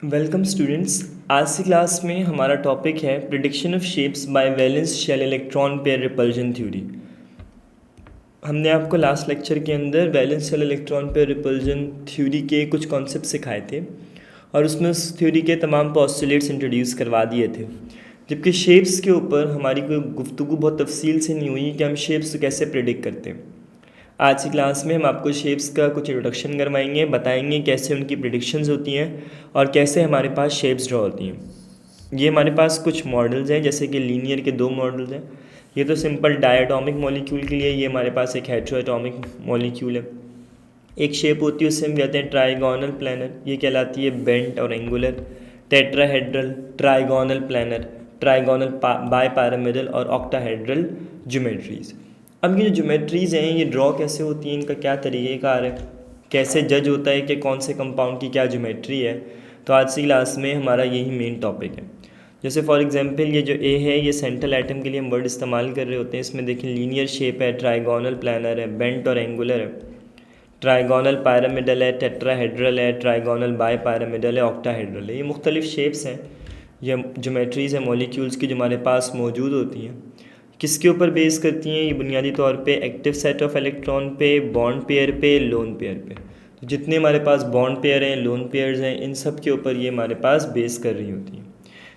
Welcome students. आज की class में हमारा टॉपिक है prediction of shapes by valence shell electron pair repulsion theory. हमने आपको लास्ट लेक्चर के अंदर valence shell electron pair repulsion theory के कुछ कॉन्सेप्ट सिखाए थे और उसमें उस थ्योरी के तमाम पोस्टुलेट्स इंट्रोड्यूस करवा दिए थे। जबकि शेप्स के ऊपर हमारी कोई गुफ्तगू बहुत तफसील से नहीं हुई कि हम शेप्स को कैसे प्रिडिक्ट करते हैं। आज की क्लास में हम आपको शेप्स का कुछ इंट्रोडक्शन करवाएंगे, बताएंगे कैसे उनकी प्रिडिक्शंस होती हैं और कैसे हमारे पास शेप्स ड्रॉ होती हैं। ये हमारे पास कुछ मॉडल्स हैं, जैसे कि लीनियर के दो मॉडल्स हैं। ये तो सिंपल डायटोमिक मॉलिक्यूल के लिए, ये हमारे पास एक हेटेरोएटॉमिक मॉलिक्यूल है। एक शेप होती है उससे हम कहते हैं ट्राइगोनल प्लानर, ये कहलाती है बेंट और angular. Tetrahedral, trigonal planar, trigonal bipyramidal और ऑक्टाहेड्रल ज्योमेट्रीज। अब ये जो ज्योमेट्रीज़ हैं ये ड्रॉ कैसे होती हैं, इनका क्या तरीक़ेकार है, कैसे जज होता है कि कौन से कंपाउंड की क्या ज्योमेट्री है, तो आज की क्लास में हमारा यही मेन टॉपिक है। जैसे फॉर एग्जांपल ये जो ए है, ये सेंट्रल एटम के लिए हम वर्ड इस्तेमाल कर रहे होते हैं। इसमें देखें लीनियर शेप है, ट्राइगोनल प्लानर है, बेंट और एंगुलर है, ट्राइगोनल पैरामिडल है, टेट्राहेड्रल है, ट्राइगोनल बाई पैरामिडल है, ऑक्टाहेड्रल है। ये मुख्तलिफ शेप्स हैं, ये ज्योमेट्रीज़ हैं मॉलिक्यूल्स की जो हमारे पास मौजूद होती हैं। किसके ऊपर बेस करती हैं? ये बुनियादी तौर पे एक्टिव सेट ऑफ इलेक्ट्रॉन पे, बॉन्ड पेयर पे, लोन पेयर पे। तो जितने हमारे पास बॉन्ड पेयर हैं, लोन पेयर्स हैं, इन सब के ऊपर ये हमारे पास बेस कर रही होती हैं।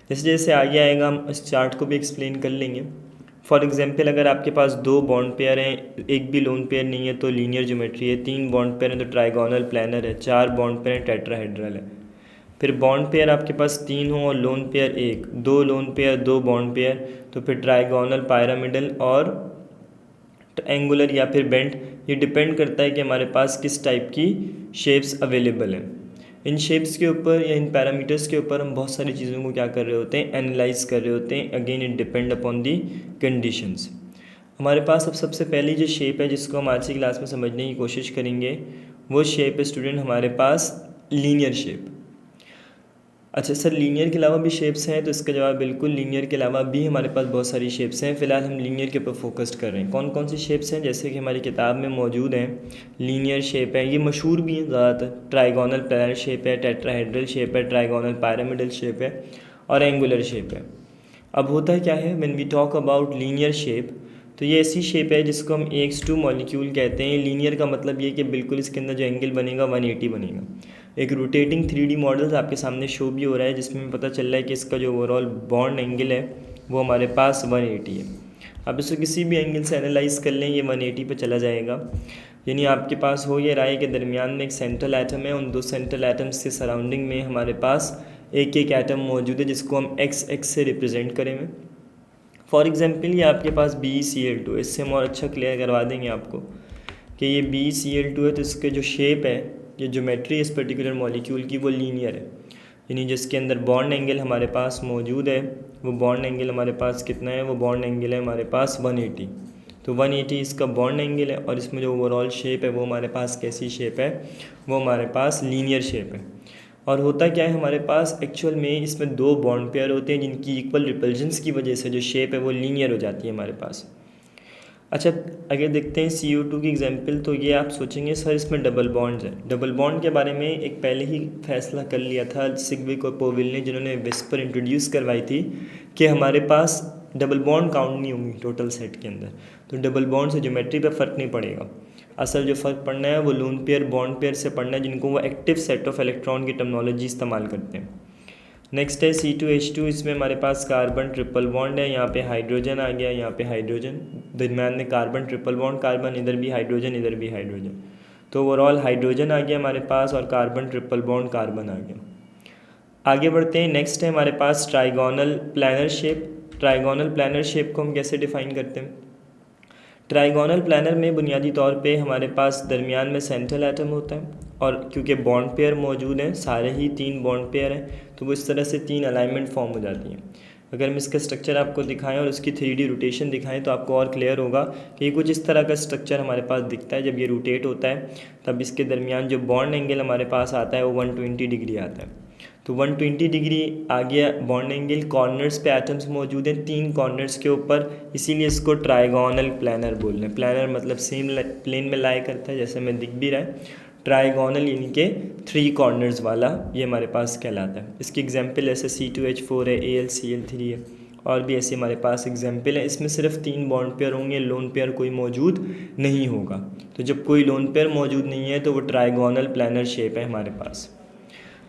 जैसे जैसे आगे आएगा हम इस चार्ट को भी एक्सप्लेन कर लेंगे। फॉर एग्जांपल अगर आपके पास दो बॉन्ड पेयर हैं, एक भी लोन पेयर नहीं है तो लीनियर ज्योमेट्री है। तीन बॉन्ड पेयर हैं तो ट्राइगोनल प्लानर है। चार बॉन्ड पेयर हैं, टेट्राहेड्रल है। फिर बॉन्ड पेयर आपके पास तीन हो और लोन पेयर एक, दो लोन पेयर, दो बॉन्ड पेयर, तो फिर ट्राइगोनल पैरामिडल और एंगुलर या फिर बेंट। ये डिपेंड करता है कि हमारे पास किस टाइप की शेप्स अवेलेबल हैं। इन शेप्स के ऊपर या इन पैरामीटर्स के ऊपर हम बहुत सारी चीज़ों को क्या कर रहे होते हैं, एनालाइज कर रहे होते हैं। Again it depend upon the conditions. हमारे पास अब सबसे पहली जो शेप है जिसको हम आज की क्लास में समझने की कोशिश करेंगे, वो शेप है स्टूडेंट हमारे पास लीनियर शेप। अच्छा सर, लीनियर के अलावा भी शेप्स हैं? तो इसका जवाब बिल्कुल, लीनियर के अलावा भी हमारे पास बहुत सारी शेप्स हैं। फ़िलहाल हम लीनियर के ऊपर फोकस्ड कर रहे हैं। कौन कौन सी शेप्स हैं? जैसे कि हमारी किताब में मौजूद हैं लीनियर शेप है, ये मशहूर भी हैं ज़्यादातर। ट्राइगोनल प्लानर शेप है, टेट्राहेड्रल शेप है, ट्राइगोनल पैरामिडल शेप है और एंगुलर शेप है। अब होता है क्या है, when we talk about linear shape, तो ये ऐसी शेप है जिसको हम AX2 मॉलिक्यूल कहते हैं। लीनियर का मतलब ये कि बिल्कुल इसके अंदर जो एंगल बनेगा 180 बनेगा। एक रोटेटिंग 3D मॉडल आपके सामने शो भी हो रहा है जिसमें पता चल रहा है कि इसका जो ओवरऑल बॉन्ड एंगल है वो हमारे पास 180 है। अब इसको किसी भी एंगल से एनालाइज कर लें, ये 180 पे चला जाएगा। यानी आपके पास हो ये रहा है कि दरमियान में एक सेंट्रल एटम है, उन दो सेंट्रल एटम्स के सराउंडिंग में हमारे पास एक एक एटम मौजूद है जिसको हम XX से रिप्रेजेंट करेंगे। फॉर एग्जांपल ये आपके पास BeCl2, इससे हम और अच्छा क्लियर करवा देंगे आपको कि ये BeCl2 है, तो इसके जो शेप है, ये ज्योमेट्री इस पर्टिकुलर मॉलिक्यूल की वो लीनियर है। यानी जिसके अंदर बॉन्ड एंगल हमारे पास मौजूद है, वो बॉन्ड एंगल हमारे पास कितना है? वो बॉन्ड एंगल है हमारे पास 180। तो 180 इसका बॉन्ड एंगल है और इसमें जो ओवरऑल शेप है वो हमारे पास कैसी शेप है? वो हमारे पास लीनियर शेप है। और होता क्या है हमारे पास एक्चुअल में, इसमें दो बॉन्ड पेयर होते हैं जिनकी इक्वल रिपल्जन्स की वजह से जो शेप है वो लीनियर हो जाती है हमारे पास। अच्छा, अगर देखते हैं CO2 की एग्जांपल, तो ये आप सोचेंगे सर इसमें डबल बॉन्ड्स हैं। डबल बॉन्ड के बारे में एक पहले ही फैसला कर लिया था सिग्विक और पोविल ने, जिन्होंने विस्पर इंट्रोड्यूस करवाई थी कि हमारे पास डबल बॉन्ड काउंट नहीं होंगी टोटल सेट के अंदर। तो डबल बॉन्ड से ज्योमेट्री पे फ़र्क नहीं पड़ेगा। असल जो फ़र्क पड़ना है वो लोन पेयर बॉन्ड पेयर से पड़ना है, जिनको वो एक्टिव सेट ऑफ इलेक्ट्रॉन की टर्मिनोलॉजी इस्तेमाल करते हैं। नेक्स्ट है C2H2, इसमें हमारे पास कार्बन ट्रिपल बॉन्ड है। यहाँ पे हाइड्रोजन आ गया, यहाँ पे हाइड्रोजन, दरम्यान में कार्बन ट्रिपल बॉन्ड, कार्बन, इधर भी हाइड्रोजन, इधर भी हाइड्रोजन। तो ओवरऑल हाइड्रोजन आ गया हमारे पास और कार्बन ट्रिपल बॉन्ड कार्बन आ गया। आगे बढ़ते हैं। नेक्स्ट है हमारे पास trigonal planar shape. Trigonal planar shape को हम कैसे डिफ़ाइन करते हैं? ट्राइगोनल प्लानर में बुनियादी तौर पे हमारे पास दरमियान में सेंट्रल एटम होता है और क्योंकि बॉन्ड पेयर मौजूद हैं, सारे ही तीन बॉन्ड पेयर हैं, तो वो इस तरह से तीन अलाइनमेंट फॉर्म हो जाती हैं। अगर हम इसका स्ट्रक्चर आपको दिखाएं और उसकी 3D रोटेशन दिखाएं तो आपको और क्लियर होगा कि ये कुछ इस तरह का स्ट्रक्चर हमारे पास दिखता है। जब ये रोटेट होता है तब इसके दरमियान जो बॉन्ड एंगल हमारे पास आता है वो 120 डिग्री आता है। तो 120 डिग्री आ गया बॉन्ड एंगल। कॉर्नर्स पे एटम्स मौजूद हैं, तीन कॉर्नर्स के ऊपर, इसीलिए इसको ट्राइगोनल प्लानर बोल रहे हैं। प्लानर मतलब सेम प्लेन में लाई करता है, जैसे हमें दिख भी रहा है। ट्राइगोनल यानी कि 3 कॉर्नर्स वाला ये हमारे पास कहलाता है। इसकी एग्जांपल ऐसे C2H4 है, AlCl3 है, और भी ऐसे हमारे पास एग्जांपल है। इसमें सिर्फ 3 बॉन्ड पेयर होंगे, लोन पेयर कोई मौजूद नहीं होगा। तो जब कोई लोन पेयर मौजूद नहीं है तो वो ट्राइगोनल प्लानर शेप है हमारे पास।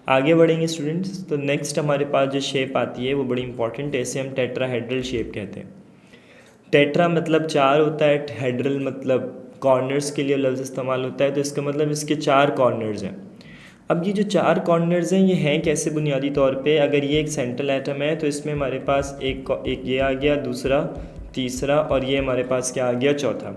आगे बढ़ेंगे स्टूडेंट्स, तो नेक्स्ट हमारे पास जो शेप आती है वो बड़ी इंपॉर्टेंट है, इसे हम टेट्राहेड्रल शेप कहते हैं। टेट्रा मतलब 4 होता है, हेड्रल मतलब कॉर्नर्स के लिए लफ्ज़ इस्तेमाल होता है, तो इसका मतलब इसके 4 कॉर्नर्स हैं। अब ये जो 4 कॉर्नर्स हैं ये हैं कैसे? बुनियादी तौर पे अगर ये एक सेंट्रल एटम है तो इसमें हमारे पास एक ये आ गया, दूसरा, तीसरा, और ये हमारे पास क्या आ गया, चौथा।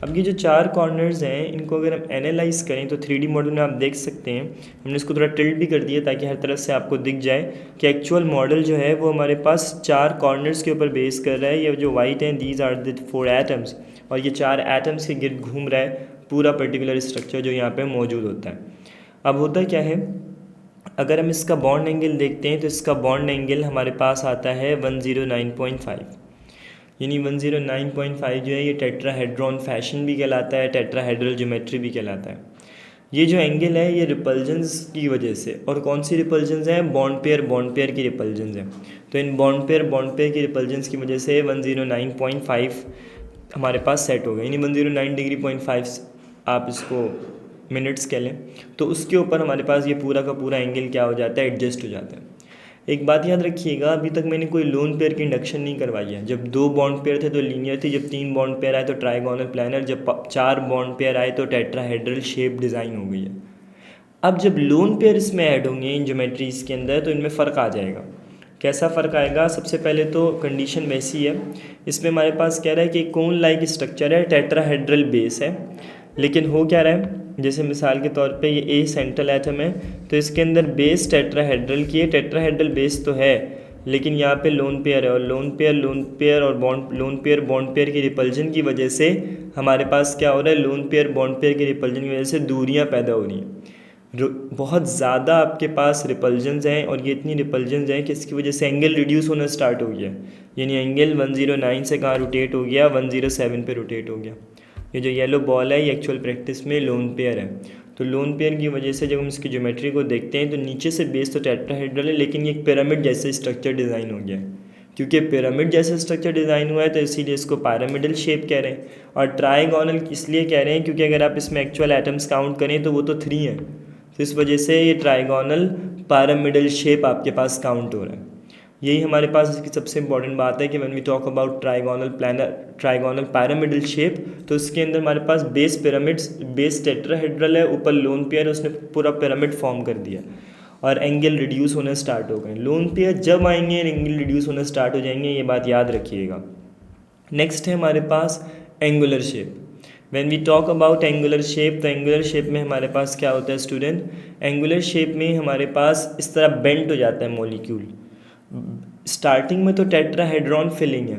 अब ये जो 4 कॉर्नर्स हैं इनको अगर हम एनालाइज करें तो 3D मॉडल में आप देख सकते हैं, हमने इसको थोड़ा टिल्ट भी कर दिया ताकि हर तरफ से आपको दिख जाए कि एक्चुअल मॉडल जो है वो हमारे पास 4 कॉर्नर्स के ऊपर बेस कर रहा है। ये जो वाइट हैं दीज आर द 4 एटम्स, और ये 4 एटम्स के गिर्द घूम रहा है पूरा पर्टिकुलर स्ट्रक्चर जो यहाँ पर मौजूद होता है। अब होता क्या है, अगर हम इसका बॉन्ड एंगल देखते हैं तो इसका बॉन्ड एंगल हमारे पास आता है 109.5, यानी 109.5 जो है ये टेट्राहेड्रॉन फैशन भी कहलाता है, टेट्राहेड्रल ज्योमेट्री भी कहलाता है। ये जो एंगल है ये रिपल्जन्स की वजह से, और कौन सी रिपल्जन्स हैं? बॉन्ड पेयर की रिपल्जन्स हैं। तो इन बॉन्ड पेयर की रिपल्जन्स की वजह से 109.5 हमारे पास सेट हो गया, यानी 109.5 आप इसको मिनट्स कह लें, तो उसके ऊपर हमारे पास ये पूरा का पूरा एंगल क्या हो जाता है, एडजस्ट हो जाता है। एक बात याद रखिएगा, अभी तक मैंने कोई लोन पेयर की इंडक्शन नहीं करवाई है। जब 2 बॉन्ड पेयर थे तो लीनियर थी, जब 3 बॉन्ड पेयर आए तो ट्राइगोनल प्लानर, जब 4 बॉन्ड पेयर आए तो टेट्राहेड्रल शेप डिज़ाइन हो गई है। अब जब लोन पेयर इसमें ऐड होंगे इन ज्योमेट्रीज़ के अंदर तो इनमें फ़र्क आ जाएगा। कैसा फ़र्क आएगा? सबसे पहले तो कंडीशन वैसी है, इसमें हमारे पास कह रहा है कि कोन लाइक स्ट्रक्चर है, टेट्राहेड्रल बेस है, लेकिन हो क्या रहा है, जैसे मिसाल के तौर पे ये ए सेंट्रल एटम है तो इसके अंदर बेस टेट्राहेड्रल की है, टेट्राहेड्रल बेस तो है लेकिन यहाँ पे लोन पेयर है, और लोन पेयर और बॉन्ड पेयर की रिपल्जन की वजह से हमारे पास क्या हो रहा है, लोन पेयर बॉन्ड पेयर की रिपल्जन की वजह से दूरियाँ पैदा हो रही हैं, बहुत ज़्यादा आपके पास रिपल्जन्स हैं, और ये इतनी रिपल्जन्स हैं कि इसकी वजह से एंगल रिड्यूस होना स्टार्ट हो गया, यानी एंगल 109 से कहाँ रोटेट हो गया, 107 पे रोटेट हो गया। ये जो येलो बॉल है ये एक्चुअल प्रैक्टिस में लोन पेयर है। तो लोन पेयर की वजह से जब हम इसकी ज्योमेट्री को देखते हैं तो नीचे से बेस तो टेट्राहेड्रल है लेकिन ये एक पिरामिड जैसे स्ट्रक्चर डिज़ाइन हो गया है। क्योंकि पिरामिड जैसा स्ट्रक्चर डिज़ाइन हुआ है तो इसीलिए इसको पिरामिडल शेप कह रहे हैं, और ट्राइगोनल इसलिए कह रहे हैं क्योंकि अगर आप इसमें एक्चुअल एटम्स काउंट करें तो वो तो 3 है, तो इस वजह से ये ट्राइगोनल पिरामिडल शेप आपके पास काउंट हो रहा है। यही हमारे पास इसकी सबसे इंपॉर्टेंट बात है कि when we talk about trigonal pyramidal shape, तो इसके अंदर हमारे पास बेस टेट्राहेड्रल है, ऊपर लोन पेयर, उसने पूरा पिरामिड फॉर्म कर दिया और एंगल रिड्यूस होना स्टार्ट हो गए। लोन पेयर जब आएंगे एंगल रिड्यूस होना स्टार्ट हो जाएंगे, ये बात याद रखिएगा। नेक्स्ट है हमारे पास angular shape. When we talk about angular shape, तो एंगुलर शेप में हमारे पास क्या होता है स्टूडेंट, एंगुलर शेप में हमारे पास इस तरह बेंट हो जाता है मॉलिक्यूल। स्टार्टिंग में तो टेट्राहेड्रॉन फिलिंग है,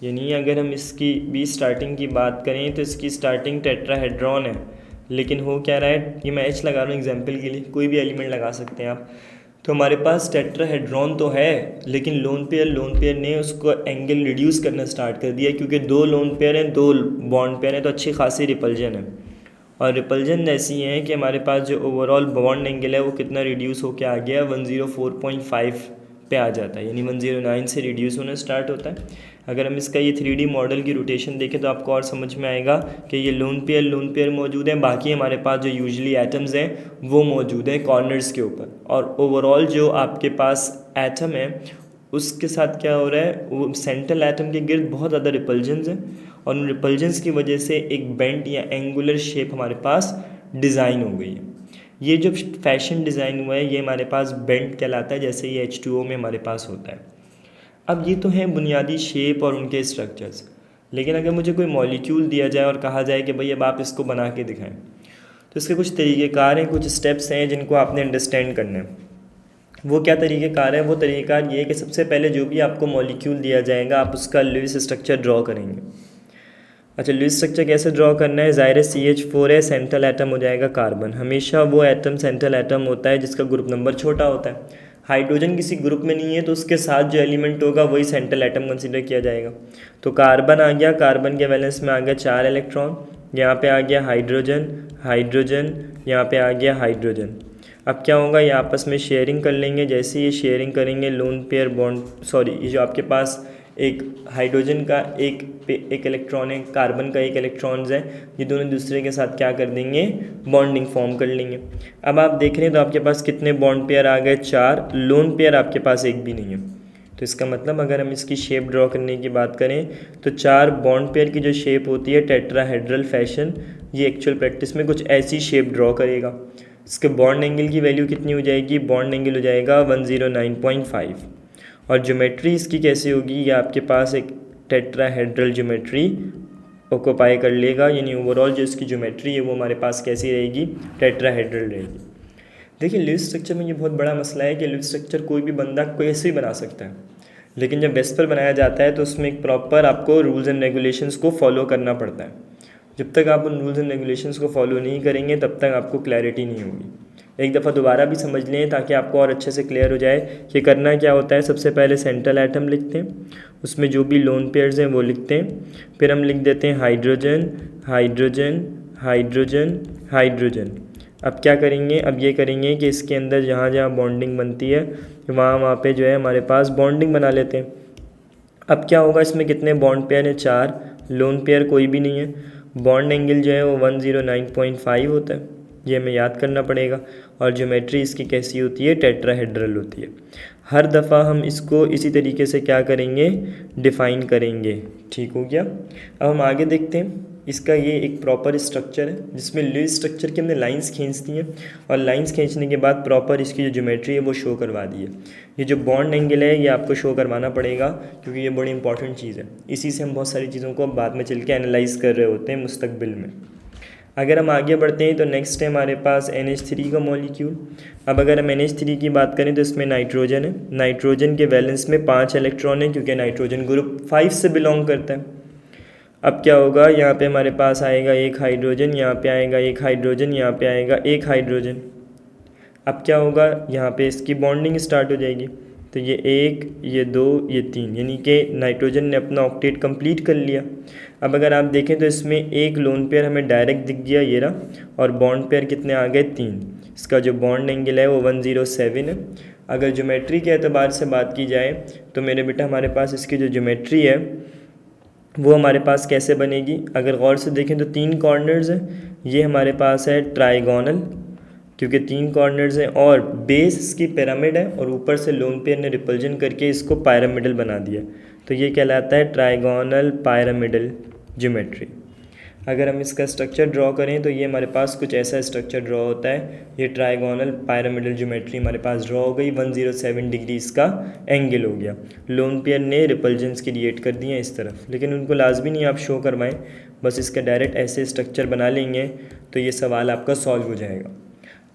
यानी अगर हम इसकी भी स्टार्टिंग की बात करें तो इसकी स्टार्टिंग टेट्राहेड्रॉन है, लेकिन हो क्या रहा है, ये मैं एच लगा रहा हूँ एग्जांपल के लिए, कोई भी एलिमेंट लगा सकते हैं आप। तो हमारे पास टेट्राहेड्रॉन तो है लेकिन लोन पेयर ने उसको एंगल रिड्यूस करना स्टार्ट कर दिया, क्योंकि 2 लोन पेयर हैं, 2 बॉन्ड पेयर हैं, तो अच्छी खासी रिपल्जन है। और रिपल्जन ऐसी है कि हमारे पास जो ओवरऑल बॉन्ड एंगल है वो कितना रिड्यूस होकर आ गया, 104.5 पे आ जाता है, यानी 109 से रिड्यूस होना स्टार्ट होता है। अगर हम इसका ये 3D मॉडल की रोटेशन देखें तो आपको और समझ में आएगा कि ये लोन पेयर मौजूद है, बाकी हमारे पास जो यूजुअली एटम्स हैं वो मौजूद हैं कॉर्नर्स के ऊपर, और ओवरऑल जो आपके पास एटम है उसके साथ क्या हो रहा है, वो सेंट्रल एटम के गिर्द बहुत ज़्यादा रिपल्जन्स हैं, और उन रिपल्जन्स की वजह से एक बेंट या एंगुलर शेप हमारे पास डिज़ाइन हो गई है। ये जो फैशन डिज़ाइन हुआ है ये हमारे पास बेंट कहलाता है, जैसे ये H2O में हमारे पास होता है। अब ये तो हैं बुनियादी शेप और उनके स्ट्रक्चर्स, लेकिन अगर मुझे कोई मॉलिक्यूल दिया जाए और कहा जाए कि भाई अब आप इसको बना के दिखाएं, तो इसके कुछ तरीक़ेकार हैं, कुछ स्टेप्स हैं जिनको आपने अंडरस्टैंड करना है। वो क्या तरीक़ेकार है? वो तरीक़ेकार ये है कि सबसे पहले जो भी आपको मॉलिक्यूल दिया जाएगा आप उसका लुईस स्ट्रक्चर ड्रॉ करेंगे। अच्छा, लुईस स्ट्रक्चर कैसे ड्रॉ करना है? ज़ाहिर है CH4 है, सेंट्रल एटम हो जाएगा कार्बन। हमेशा वो एटम सेंट्रल एटम होता है जिसका ग्रुप नंबर छोटा होता है। हाइड्रोजन किसी ग्रुप में नहीं है तो उसके साथ जो एलिमेंट होगा वही सेंट्रल एटम कंसिडर किया जाएगा। तो कार्बन आ गया, कार्बन के वैलेंस में आ गया 4 इलेक्ट्रॉन, यहाँ पे आ गया हाइड्रोजन, हाइड्रोजन, यहाँ पे आ गया हाइड्रोजन। अब क्या होगा, ये आपस में शेयरिंग कर लेंगे। जैसे ये शेयरिंग करेंगे लोन पेयर बॉन्ड, सॉरी, ये जो आपके पास एक हाइड्रोजन का एक इलेक्ट्रॉन है, कार्बन का एक इलेक्ट्रॉन्स है, ये दोनों दूसरे के साथ क्या कर देंगे, बॉन्डिंग फॉर्म कर लेंगे। अब आप देख रहे हैं तो आपके पास कितने बॉन्ड पेयर आ गए, 4। लोन पेयर आपके पास एक भी नहीं है। तो इसका मतलब अगर हम इसकी शेप ड्रॉ करने की बात करें तो 4 बॉन्ड पेयर की जो शेप होती है टेट्राहेड्रल फैशन, ये एक्चुअल प्रैक्टिस में कुछ ऐसी शेप ड्रॉ करेगा। इसके बॉन्ड एंगल की वैल्यू कितनी हो जाएगी, बॉन्ड एंगल हो जाएगा 109.5। और ज्योमेट्री इसकी कैसी होगी, ये आपके पास एक टेट्राहेड्रल ज्योमेट्री ऑक्यूपाई कर लेगा, यानी ओवरऑल जो इसकी ज्योमेट्री है वो हमारे पास कैसी रहेगी, टेट्राहेड्रल रहेगी। देखिए लिविंग स्ट्रक्चर में ये बहुत बड़ा मसला है कि लिविंग स्ट्रक्चर कोई भी बंदा कैसे भी बना सकता है, लेकिन जब बेस पर बनाया जाता है तो उसमें एक प्रॉपर आपको रूल्स एंड रेगुलेशंस को फॉलो करना पड़ता है। जब तक आप उन रूल्स एंड रेगुलेशंस को फॉलो नहीं करेंगे तब तक आपको क्लैरिटी नहीं होगी। एक दफ़ा दोबारा भी समझ लें ताकि आपको और अच्छे से क्लियर हो जाए कि करना क्या होता है। सबसे पहले सेंट्रल एटम लिखते हैं, उसमें जो भी लोन पेयर्स हैं वो लिखते हैं, फिर हम लिख देते हैं हाइड्रोजन, हाइड्रोजन, हाइड्रोजन, हाइड्रोजन। अब क्या करेंगे, अब ये करेंगे कि इसके अंदर जहाँ जहाँ बॉन्डिंग बनती है वहाँ पे जो है हमारे पास बॉन्डिंग बना लेते हैं। अब क्या होगा, इसमें कितने बॉन्ड पेयर हैं, 4। लोन पेयर कोई भी नहीं है। बॉन्ड एंगल जो है वो 109.5 होता है, ये हमें याद करना पड़ेगा। और ज्योमेट्री इसकी कैसी होती है, टेट्राहेड्रल होती है। हर दफ़ा हम इसको इसी तरीके से क्या करेंगे, डिफ़ाइन करेंगे। ठीक हो गया। अब हम आगे देखते हैं। इसका ये एक प्रॉपर स्ट्रक्चर है जिसमें लिविंग स्ट्रक्चर की हमने लाइंस खींच दी हैं और लाइंस खींचने के बाद प्रॉपर इसकी जो ज्योमेट्री है वो शो करवा दी है। ये जो बॉन्ड एंगल है ये आपको शो करवाना पड़ेगा क्योंकि ये बड़ी इंपॉर्टेंट चीज़ है। इसी से हम बहुत सारी चीज़ों को बाद में चल के एनालाइज कर रहे होते हैं मुस्तकबिल में। अगर हम आगे बढ़ते हैं तो नेक्स्ट है हमारे पास NH3 का मॉलिक्यूल। अब अगर हम NH3 की बात करें तो इसमें नाइट्रोजन है। नाइट्रोजन के वैलेंस में 5 इलेक्ट्रॉन है क्योंकि नाइट्रोजन ग्रुप 5 से बिलोंग करता है। अब क्या होगा, यहाँ पे हमारे पास आएगा एक हाइड्रोजन, यहाँ पे आएगा एक हाइड्रोजन, यहाँ पे आएगा एक हाइड्रोजन। अब क्या होगा, यहाँ पे इसकी बॉन्डिंग स्टार्ट हो जाएगी। तो ये 1, ये 2, ये 3, यानी कि नाइट्रोजन ने अपना ऑक्टेट कंप्लीट कर लिया। अब अगर आप देखें तो इसमें एक लोन पेयर हमें डायरेक्ट दिख गया, ये रहा, और बॉन्ड पेयर कितने आ गए, 3। इसका जो बॉन्ड एंगल है वो 107 है। अगर ज्योमेट्री के एतबार से बात की जाए तो मेरे बेटा हमारे पास इसकी जो ज्योमेट्री है वो हमारे पास कैसे बनेगी। अगर गौर से देखें तो 3 कॉर्नर्स हैं, ये हमारे पास है ट्राइगोनल क्योंकि 3 कॉर्नर्स हैं, और बेस इसकी पिरामिड है और ऊपर से लोन पेयर ने रिपल्जन करके इसको पायरामिडल बना दिया। तो ये कहलाता है ट्राइगोनल पायरामिडल ज्योमेट्री। अगर हम इसका स्ट्रक्चर ड्रॉ करें तो ये हमारे पास कुछ ऐसा स्ट्रक्चर ड्रॉ होता है। ये ट्राइगोनल पायरामिडल ज्योमेट्री हमारे पास ड्रॉ हो गई, 107 डिग्री इसका एंगल हो गया। लोन पेयर ने रिपल्जन्स क्रिएट कर दिए इस तरफ, लेकिन उनको लाजमी नहीं आप शो करवाएं, बस इसका डायरेक्ट ऐसे स्ट्रक्चर बना लेंगे तो ये सवाल आपका सॉल्व हो जाएगा।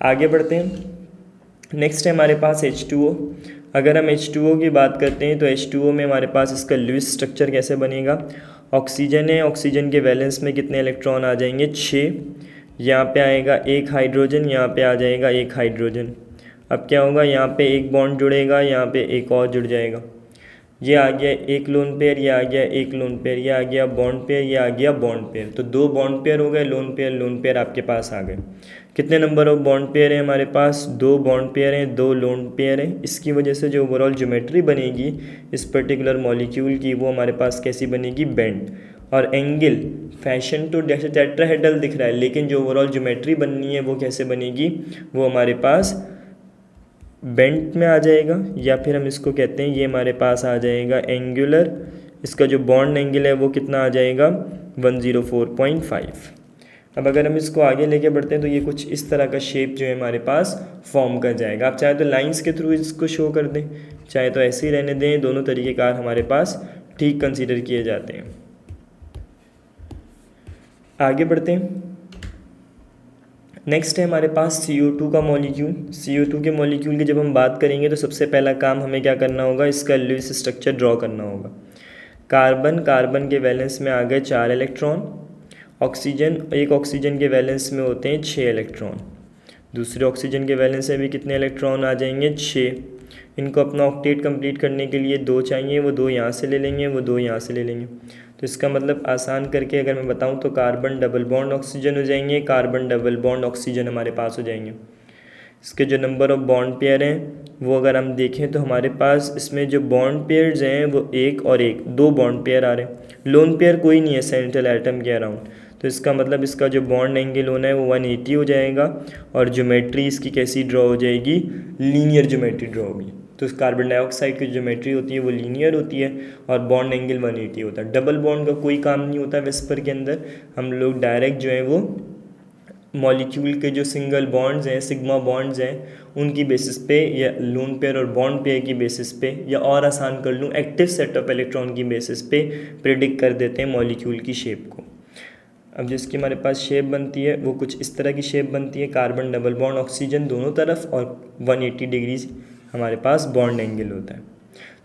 आगे बढ़ते हैं। नेक्स्ट है हमारे पास H2O। अगर हम H2O की बात करते हैं तो H2O में हमारे पास इसका लुईस स्ट्रक्चर कैसे बनेगा। ऑक्सीजन है, ऑक्सीजन के वैलेंस में कितने इलेक्ट्रॉन आ जाएंगे, 6। यहाँ पे आएगा एक हाइड्रोजन, यहाँ पे आ जाएगा एक हाइड्रोजन। अब क्या होगा, यहाँ पे एक बॉन्ड जुड़ेगा, यहाँ पे एक और जुड़ जाएगा। ये आ गया एक लोन पेयर, ये आ गया एक लोन पेयर, ये आ गया बॉन्ड पेयर, ये आ गया बॉन्ड पेयर। तो 2 बॉन्ड पेयर हो गए, लोन पेयर आपके पास आ गए। कितने नंबर ऑफ बॉन्ड पेयर हैं हमारे पास, 2 बॉन्ड पेयर हैं, 2 लोन पेयर हैं। इसकी वजह से जो ओवरऑल ज्योमेट्री बनेगी इस पर्टिकुलर मॉलिक्यूल की वो हमारे पास कैसी बनेगी, बेंड। और एंगल फैशन तो जैसे टेट्राहेड्रल दिख रहा है, लेकिन जो ओवरऑल ज्योमेट्री बननी है वो कैसे बनेगी, वो हमारे पास बेंट में आ जाएगा, या फिर हम इसको कहते हैं ये हमारे पास आ जाएगा एंगुलर। इसका जो बॉन्ड एंगल है वो कितना आ जाएगा, 104.5। अब अगर हम इसको आगे लेके बढ़ते हैं तो ये कुछ इस तरह का शेप जो है हमारे पास फॉर्म कर जाएगा। आप चाहे तो लाइंस के थ्रू इसको शो कर दें, चाहे तो ऐसे ही रहने दें, दोनों तरीक़ेकार हमारे पास ठीक कंसीडर किए जाते हैं। आगे बढ़ते हैं। नेक्स्ट है हमारे पास CO2 का मॉलिक्यूल। CO2 के मॉलिक्यूल की जब हम बात करेंगे तो सबसे पहला काम हमें क्या करना होगा, इसका लुईस स्ट्रक्चर ड्रॉ करना होगा। कार्बन के वैलेंस में आ गए 4 इलेक्ट्रॉन। एक ऑक्सीजन के वैलेंस में होते हैं 6 इलेक्ट्रॉन। दूसरे ऑक्सीजन के वैलेंस में भी कितने इलेक्ट्रॉन आ जाएंगे, 6। इनको अपना ऑक्टेट कंप्लीट करने के लिए 2 चाहिए, वो 2 यहाँ से ले लेंगे, वो 2 यहाँ से ले लेंगे। तो इसका मतलब आसान करके अगर मैं बताऊं तो कार्बन डबल बॉन्ड ऑक्सीजन हो जाएंगे, कार्बन डबल बॉन्ड ऑक्सीजन हमारे पास हो जाएंगे। इसके जो नंबर ऑफ बॉन्ड पेयर हैं वो अगर हम देखें तो हमारे पास इसमें जो बॉन्ड पेयर्स हैं वो एक और एक, दो बॉन्ड पेयर आ रहे हैं। लोन पेयर कोई नहीं है सेंट्रल एटम के अराउंड, तो इसका मतलब इसका जो बॉन्ड एंगल होना है वो 180 हो जाएगा। और ज्योमेट्री इसकी कैसी ड्रॉ हो जाएगी, लीनियर ज्योमेट्री ड्रॉ होगी। तो इस कार्बन डाइऑक्साइड की ज्योमेट्री होती है वो लीनियर होती है और बॉन्ड एंगल 180 होता है। डबल बॉन्ड का कोई काम नहीं होता विस्पर के अंदर, हम लोग डायरेक्ट जो है वो मॉलिक्यूल के जो सिंगल बॉन्ड्स हैं, सिग्मा बॉन्ड्स हैं, उनकी बेसिस पे या लोन पेयर और बॉन्ड पेयर की बेसिस पे, या और आसान कर लूँ एक्टिव सेट ऑफ इलेक्ट्रॉन की बेसिस पे प्रिडिक्ट कर देते हैं मॉलिक्यूल की शेप को। अब जिसकी हमारे पास शेप बनती है वो कुछ इस तरह की शेप बनती है, कार्बन डबल बॉन्ड ऑक्सीजन दोनों तरफ और 180 डिग्रीज हमारे पास बॉन्ड एंगल होता है।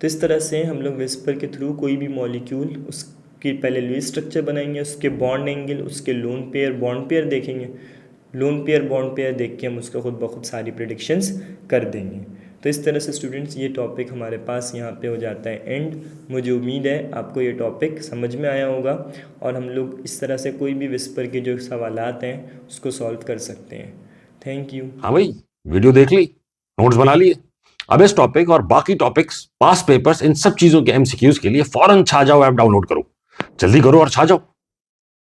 तो इस तरह से हम लोग विस्पर के थ्रू कोई भी मॉलिक्यूल उसकी पहले लुईस स्ट्रक्चर बनाएंगे, उसके बॉन्ड एंगल, उसके लोन पेयर बॉन्ड पेयर देखेंगे, लोन पेयर बॉन्ड पेयर देख के हम उसका खुद ब खुद सारी प्रेडिक्शंस कर देंगे। तो इस तरह से स्टूडेंट्स ये टॉपिक हमारे पास यहाँ पे हो जाता है एंड। मुझे उम्मीद है आपको ये टॉपिक समझ में आया होगा और हम लोग इस तरह से कोई भी विस्पर के जो सवालात हैं उसको सॉल्व कर सकते हैं। Thank you. हाँ भाई, वीडियो देख ली, नोट्स बना लिए। अब इस टॉपिक और बाकी टॉपिक्स, पास्ट पेपर्स, इन सब चीजों के एमसीक्यूज के लिए फौरन छा जाओ ऐप डाउनलोड करो। जल्दी करो और छा जाओ।